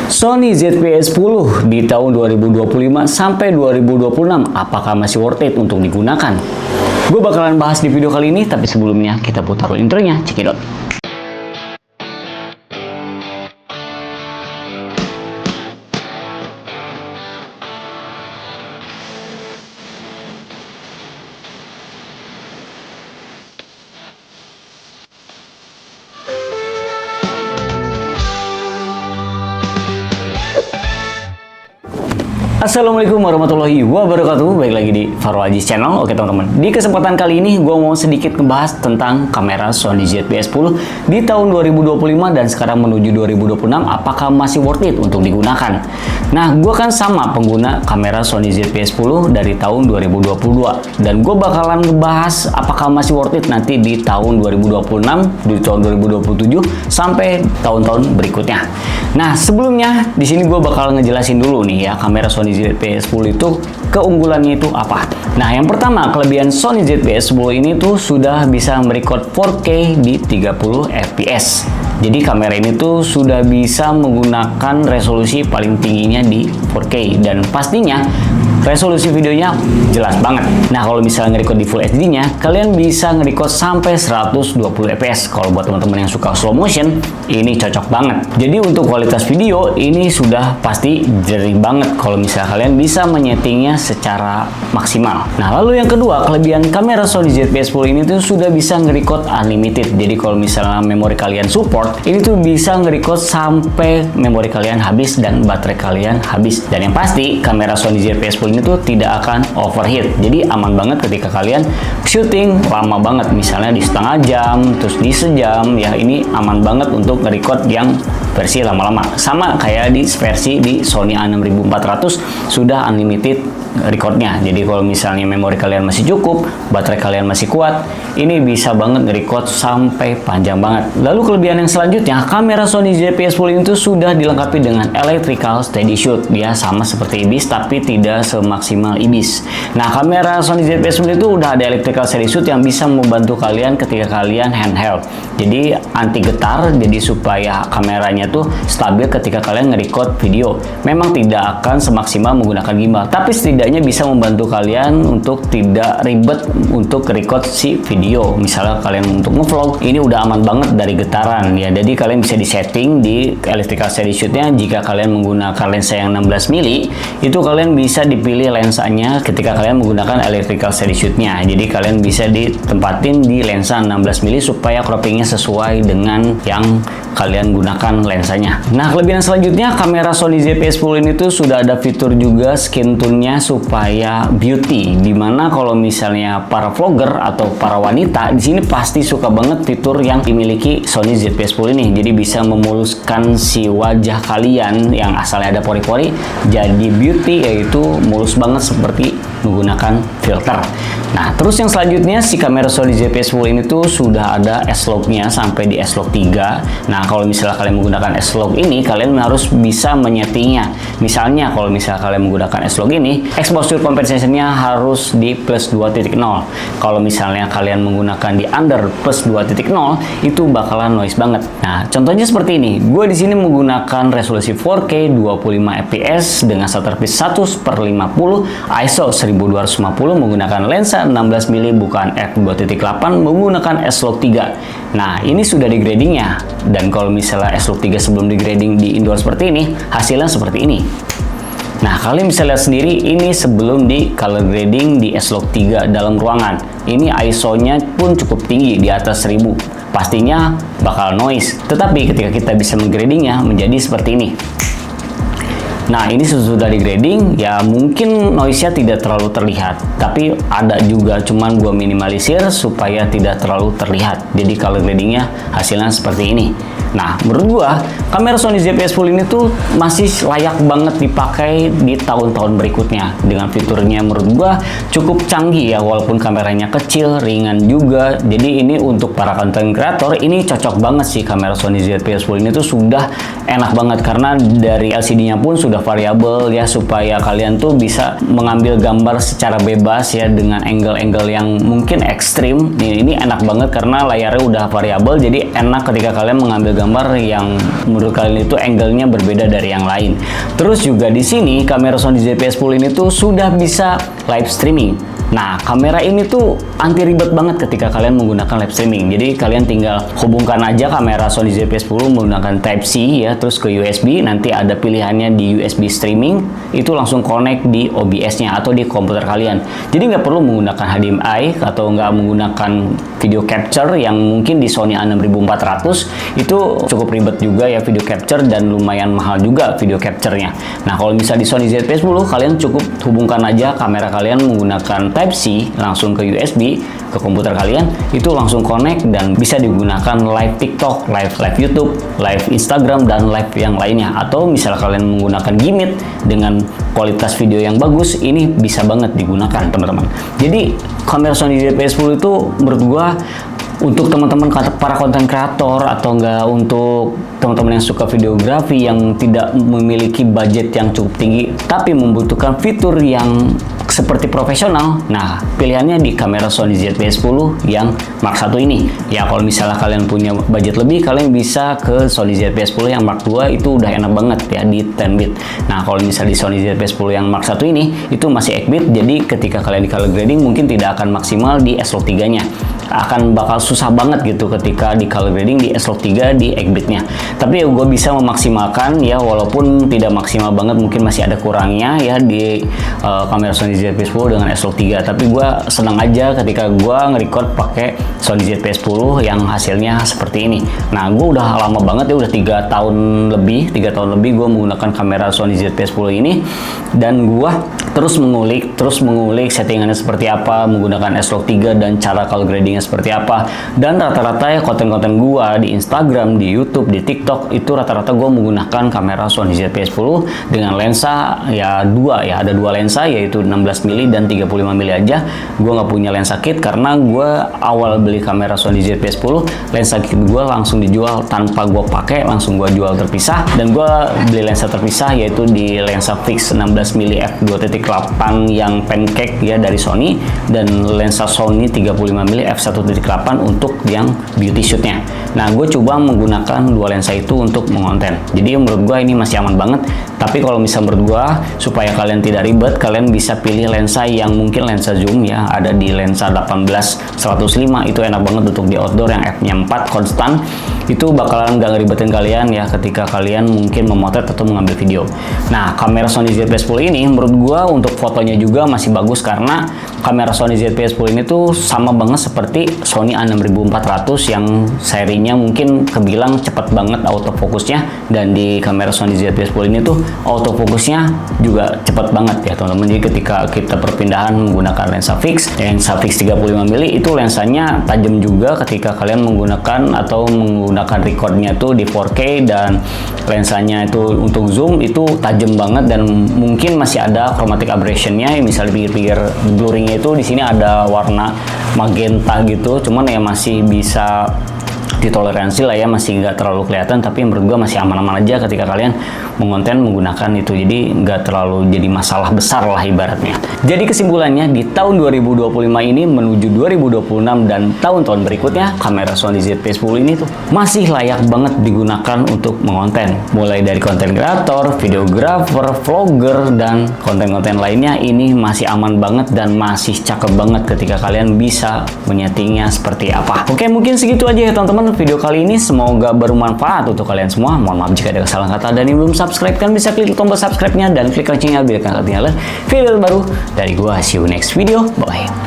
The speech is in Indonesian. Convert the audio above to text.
Sony ZV-E10 di tahun 2025 sampai 2026, apakah masih worth it untuk digunakan? Gue bakalan bahas di video kali ini, tapi sebelumnya kita putar intronya, cekidot. Assalamualaikum warahmatullahi wabarakatuh. Baik lagi di Faro Aziz Channel. Oke teman-teman, di kesempatan kali ini gue mau sedikit ngebahas tentang kamera Sony ZV-E10 di tahun 2025 dan sekarang menuju 2026, apakah masih worth it untuk digunakan. Nah, gue kan sama pengguna kamera Sony ZV-E10 dari tahun 2022 dan gue bakalan ngebahas apakah masih worth it nanti di tahun 2026, di tahun 2027 sampai tahun-tahun berikutnya. Nah, sebelumnya di sini gue bakal ngejelasin dulu nih ya, kamera Sony ZV-E10 itu keunggulannya itu apa. Nah, yang pertama, kelebihan Sony ZV-E10 ini tuh sudah bisa merekod 4K di 30 fps. Jadi kamera ini tuh sudah bisa menggunakan resolusi paling tingginya di 4K dan pastinya resolusi videonya jelas banget. Nah, kalau misalnya nge-record di Full HD-nya, kalian bisa nge-record sampai 120 fps. Kalau buat teman-teman yang suka slow motion, ini cocok banget. Jadi untuk kualitas video, ini sudah pasti jernih banget kalau misalnya kalian bisa menyetingnya secara maksimal. Nah, lalu yang kedua, kelebihan kamera Sony ZV-E10 ini tuh sudah bisa nge-record unlimited. Jadi kalau misalnya memori kalian support, ini tuh bisa nge-record sampai memori kalian habis dan baterai kalian habis. Dan yang pasti, kamera Sony ZV-E10 ini tuh tidak akan overheat. Jadi aman banget ketika kalian syuting lama banget, misalnya di setengah jam, terus di sejam, ya ini aman banget untuk nge-record yang versi lama-lama. Sama kayak di versi di Sony A6400 sudah unlimited recordnya. Jadi kalau misalnya memori kalian masih cukup, baterai kalian masih kuat, ini bisa banget nge-record sampai panjang banget. Lalu kelebihan yang selanjutnya, kamera Sony ZV-E10 itu sudah dilengkapi dengan electrical steady shoot. Dia sama seperti IBIS tapi tidak semaksimal IBIS. Nah, kamera Sony ZV-E10 itu udah ada electrical steady shoot yang bisa membantu kalian ketika kalian handheld. Jadi anti getar, jadi supaya kameranya tuh stabil ketika kalian nge-record video. Memang tidak akan semaksimal menggunakan gimbal, tapi setidaknya bisa membantu kalian untuk tidak ribet untuk record si video. Misalnya kalian untuk ngevlog, ini udah aman banget dari getaran ya. Jadi kalian bisa disetting di electrical steady shoot-nya. Jika kalian menggunakan lensa yang 16 mili, itu kalian bisa dipilih lensanya ketika kalian menggunakan electrical steady shoot-nya. Jadi kalian bisa ditempatin di lensa 16 mili supaya croppingnya sesuai dengan yang kalian gunakan lensanya. Nah, kelebihan selanjutnya, kamera Sony ZV-E10 ini tuh sudah ada fitur juga skin tone-nya supaya beauty. Dimana kalau misalnya para vlogger atau para wanita di sini pasti suka banget fitur yang dimiliki Sony ZV-E10 ini. Jadi bisa memuluskan si wajah kalian yang asalnya ada pori-pori jadi beauty, yaitu mulus banget seperti menggunakan filter. Nah, terus yang selanjutnya, si kamera Sony ZV-E10 ini tuh sudah ada S-Log-nya sampai di S-Log 3. Nah, kalau misalnya kalian menggunakan S-Log ini, kalian harus bisa menyetingnya. Misalnya, kalau misalnya kalian menggunakan S-Log ini, exposure compensation-nya harus di plus 2.0. Kalau misalnya kalian menggunakan di under plus 2.0, itu bakalan noise banget. Nah, contohnya seperti ini. Gue di sini menggunakan resolusi 4K 25 fps dengan shutter speed 1/50, ISO 1250 menggunakan lensa 16 mili bukan f2.8 menggunakan S-Log 3. Nah, ini sudah di gradingnya. Dan kalau misalnya S-Log 3 sebelum di grading di indoor seperti ini, hasilnya seperti ini. Nah, kalian bisa lihat sendiri ini sebelum di color grading di S-Log 3 dalam ruangan. Ini ISO-nya pun cukup tinggi, di atas 1000. Pastinya bakal noise. Tetapi ketika kita bisa menggradingnya menjadi seperti ini. Nah, ini sesudah di grading, ya mungkin noise-nya tidak terlalu terlihat. Tapi ada juga, cuman gua minimalisir supaya tidak terlalu terlihat. Jadi color gradingnya hasilnya seperti ini. Nah, menurut gua, kamera Sony ZV-E10 ini tuh masih layak banget dipakai di tahun-tahun berikutnya. Dengan fiturnya menurut gua cukup canggih ya, walaupun kameranya kecil, ringan juga. Jadi ini untuk para content creator, ini cocok banget sih kamera Sony ZV-E10 ini tuh sudah enak banget. Karena dari LCD-nya pun sudah variabel ya, supaya kalian tuh bisa mengambil gambar secara bebas ya, dengan angle-angle yang mungkin ekstrim. Ini enak banget karena layarnya udah variabel, jadi enak ketika kalian mengambil gambar gambar yang menurut kalian itu angle-nya berbeda dari yang lain. Terus juga di sini kamera Sony ZV-10 ini tuh sudah bisa live streaming. Nah, kamera ini tuh anti ribet banget ketika kalian menggunakan live streaming. Jadi kalian tinggal hubungkan aja kamera Sony ZV-10 menggunakan Type-C ya, terus ke USB. Nanti ada pilihannya di USB streaming, itu langsung connect di OBS-nya atau di komputer kalian. Jadi nggak perlu menggunakan HDMI atau nggak menggunakan video capture yang mungkin di Sony A6400 itu cukup ribet juga ya video capture, dan lumayan mahal juga video capture-nya. Nah, kalau misalnya di Sony ZV-10 kalian cukup hubungkan aja kamera kalian menggunakan Type-C langsung ke USB ke komputer kalian, itu langsung connect dan bisa digunakan live TikTok, live YouTube, live Instagram, dan live yang lainnya. Atau misalnya kalian menggunakan Gimit dengan kualitas video yang bagus, ini bisa banget digunakan teman-teman. Jadi kamera Sony ZV-10 itu menurut gua untuk teman-teman para konten kreator atau enggak untuk teman-teman yang suka videografi yang tidak memiliki budget yang cukup tinggi tapi membutuhkan fitur yang seperti profesional. Nah, pilihannya di kamera Sony ZV-10 yang Mark 1 ini. Ya, kalau misalnya kalian punya budget lebih, kalian bisa ke Sony ZV-10 yang Mark 2, itu udah enak banget ya di 10 bit. Nah, kalau misalnya di Sony ZV-10 yang Mark 1 ini, itu masih 8 bit, jadi ketika kalian di color grading mungkin tidak akan maksimal di S-Log 3-nya. Akan bakal susah banget gitu ketika di color grading di S-Log 3 di 8 bitnya. Tapi ya gue bisa memaksimalkan ya, walaupun tidak maksimal banget, mungkin masih ada kurangnya ya di kamera Sony ZV-10 dengan S-Log 3. Tapi gue senang aja ketika gue nge-record pakai Sony ZV-10 yang hasilnya seperti ini. Nah, gue udah lama banget ya, udah 3 tahun lebih gue menggunakan kamera Sony ZV-10 ini, dan gue terus mengulik settingannya seperti apa, menggunakan S-Log 3 dan cara color gradingnya seperti apa. Dan rata-rata ya konten-konten gua di Instagram, di YouTube, di TikTok itu rata-rata gua menggunakan kamera Sony ZV-10 dengan lensa ya ada dua lensa, yaitu 16 mm dan 35 mm aja. Gua nggak punya lensa kit karena gua awal beli kamera Sony ZV-10 lensa kit gua langsung dijual tanpa gua pakai, langsung gua jual terpisah, dan gua beli lensa terpisah yaitu di lensa fix 16 mm f2.8 yang pancake ya dari Sony, dan lensa Sony 35 mm f1.8 untuk yang beauty shootnya. Nah, gue coba menggunakan dua lensa itu untuk mengonten. Jadi menurut gue ini masih aman banget. Tapi kalau misal menurut gue supaya kalian tidak ribet, kalian bisa pilih lensa yang mungkin lensa zoom ya, ada di lensa 18-105, itu enak banget untuk di outdoor, yang f-nya 4 konstan. Itu bakalan gak ngeribetin kalian ya ketika kalian mungkin memotret atau mengambil video. Nah, kamera Sony ZV-10 ini menurut gua untuk fotonya juga masih bagus, karena kamera Sony ZV-10 ini tuh sama banget seperti Sony A6400 yang serinya mungkin kebilang cepet banget autofokusnya, dan di kamera Sony ZV-10 ini tuh autofokusnya juga cepet banget ya teman-teman. Jadi ketika kita perpindahan menggunakan lensa fix 35 mm, itu lensanya tajam juga ketika kalian menggunakan atau menggunakan recordnya tuh di 4K, dan lensanya itu untuk zoom itu tajam banget, dan mungkin masih ada chromatic aberrationnya, misalnya pinggir-pinggir blurringnya itu di sini ada warna magenta gitu, cuman ya masih bisa ditoleransi lah ya, masih nggak terlalu kelihatan, tapi menurut gua masih aman-aman aja ketika kalian mengonten menggunakan itu, jadi nggak terlalu jadi masalah besar lah ibaratnya. Jadi kesimpulannya, di tahun 2025 ini menuju 2026 dan tahun-tahun berikutnya, kamera Sony ZV-10 ini tuh masih layak banget digunakan untuk mengonten, mulai dari konten kreator, videographer, vlogger, dan konten-konten lainnya. Ini masih aman banget dan masih cakep banget ketika kalian bisa menyetingnya seperti apa. Oke, mungkin segitu aja ya teman-teman video kali ini, semoga bermanfaat untuk kalian semua. Mohon maaf jika ada kesalahan kata, dan yang belum subscribe kan bisa klik tombol subscribe-nya dan klik loncengnya biar kalian ketinggalan video baru dari gua. See you next video, bye.